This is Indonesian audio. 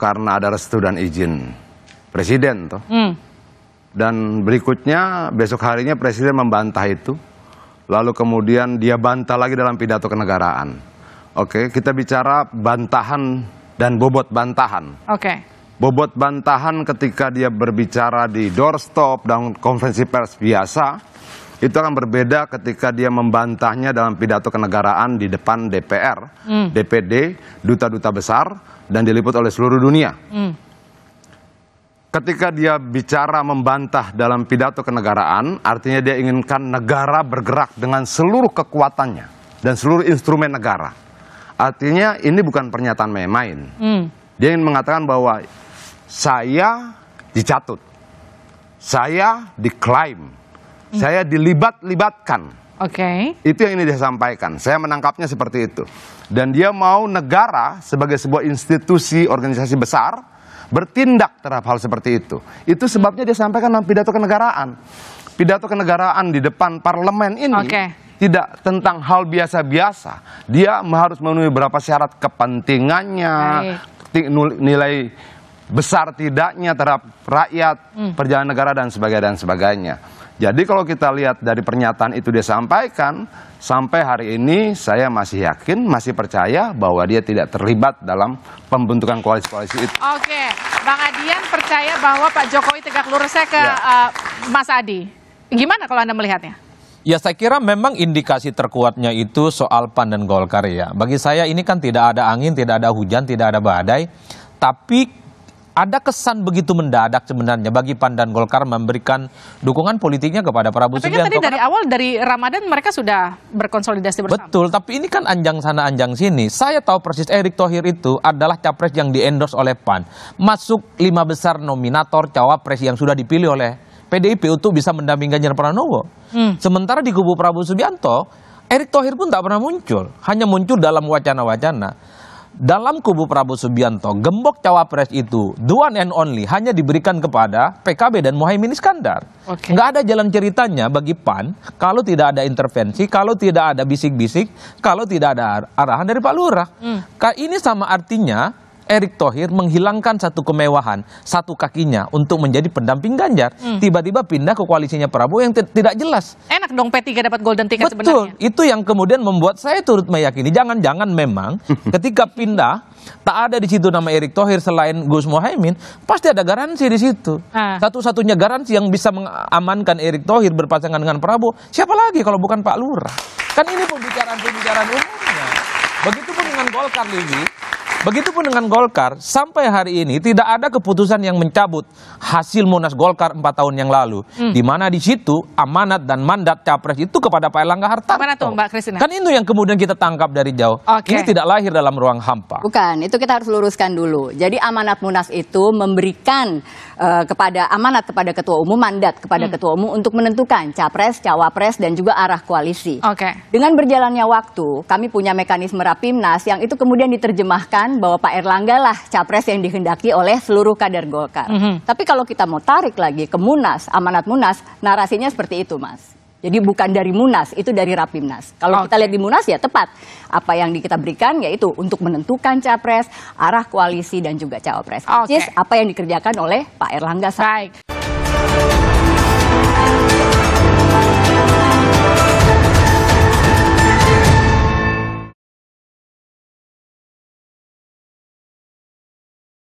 karena ada restu dan izin presiden toh. Dan berikutnya besok harinya presiden membantah itu. Lalu kemudian dia bantah lagi dalam pidato kenegaraan. Oke, kita bicara bantahan dan bobot bantahan. Bobot bantahan ketika dia berbicara di doorstop dan konferensi pers biasa, itu akan berbeda ketika dia membantahnya dalam pidato kenegaraan di depan DPR, DPD, duta-duta besar, dan diliput oleh seluruh dunia. Ketika dia bicara membantah dalam pidato kenegaraan, artinya dia inginkan negara bergerak dengan seluruh kekuatannya dan seluruh instrumen negara. Artinya ini bukan pernyataan main-main. Dia ingin mengatakan bahwa saya dicatut, saya diklaim, saya dilibat-libatkan. Itu yang ini dia sampaikan. Saya menangkapnya seperti itu. Dan dia mau negara sebagai sebuah institusi organisasi besar bertindak terhadap hal seperti itu. Itu sebabnya dia sampaikan dalam pidato kenegaraan. Pidato kenegaraan di depan parlemen ini tidak tentang hal biasa-biasa. Dia harus memenuhi beberapa syarat kepentingannya, nilai besar tidaknya terhadap rakyat, perjalanan negara dan sebagainya. Jadi kalau kita lihat dari pernyataan itu dia sampaikan, sampai hari ini saya masih yakin, masih percaya bahwa dia tidak terlibat dalam pembentukan koalisi-koalisi itu. Bang Adian percaya bahwa Pak Jokowi tegak lurus. Saya ke Mas Adi. Gimana kalau Anda melihatnya? Ya, saya kira memang indikasi terkuatnya itu soal PAN dan Golkar ya. Bagi saya ini kan tidak ada angin, tidak ada hujan, tidak ada badai, tapi ada kesan begitu mendadak sebenarnya bagi PAN dan Golkar memberikan dukungan politiknya kepada Prabowo Subianto. Tapi kan tadi dari awal, dari Ramadan mereka sudah berkonsolidasi bersama. Betul, tapi ini kan anjang sana anjang sini. Saya tahu persis Erick Thohir itu adalah capres yang di-endorse oleh PAN. Masuk 5 besar nominator cawapres yang sudah dipilih oleh PDIP untuk bisa mendampingi Ganjar Pranowo. Sementara di kubu Prabowo Subianto, Erick Thohir pun tak pernah muncul. Hanya muncul dalam wacana-wacana. Dalam kubu Prabowo Subianto, gembok cawapres itu, the one and only, hanya diberikan kepada PKB dan Muhaimin Iskandar. Nggak ada jalan ceritanya bagi PAN kalau tidak ada intervensi, kalau tidak ada bisik-bisik, kalau tidak ada arahan dari Pak Lurah. Ini sama artinya Erick Thohir menghilangkan satu kemewahan, satu kakinya untuk menjadi pendamping Ganjar. Tiba-tiba pindah ke koalisinya Prabowo yang tidak jelas. Enak dong P3 dapat golden ticket sebenarnya. Betul, itu yang kemudian membuat saya turut meyakini jangan-jangan memang ketika pindah tak ada di situ nama Erick Thohir selain Gus Muhaimin, pasti ada garansi di situ. Satu-satunya garansi yang bisa mengamankan Erick Thohir berpasangan dengan Prabowo, siapa lagi kalau bukan Pak Lurah? Kan ini pembicaraan umumnya. Begitupun dengan Golkar, Livi. Begitupun dengan Golkar, sampai hari ini tidak ada keputusan yang mencabut hasil Munas Golkar 4 tahun yang lalu. Di mana di situ amanat dan mandat capres itu kepada Pak Erlangga Hartarto. Mana tuh Mbak Kristina? Kan itu yang kemudian kita tangkap dari jauh. Ini tidak lahir dalam ruang hampa. Bukan, itu kita harus luruskan dulu. Jadi amanat Munas itu memberikan amanat kepada Ketua Umum, mandat kepada Ketua Umum untuk menentukan capres, cawapres, dan juga arah koalisi. Dengan berjalannya waktu, kami punya mekanisme Rapimnas yang itu kemudian diterjemahkan bahwa Pak Erlangga lah capres yang dikehendaki oleh seluruh kader Golkar. Tapi kalau kita mau tarik lagi ke Munas, amanat Munas, narasinya seperti itu, Mas. Jadi bukan dari Munas, itu dari Rapimnas. Kalau kita lihat di Munas ya tepat. Apa yang kita berikan yaitu untuk menentukan capres, arah koalisi dan juga cawapres. Apa yang dikerjakan oleh Pak Erlangga. Baik.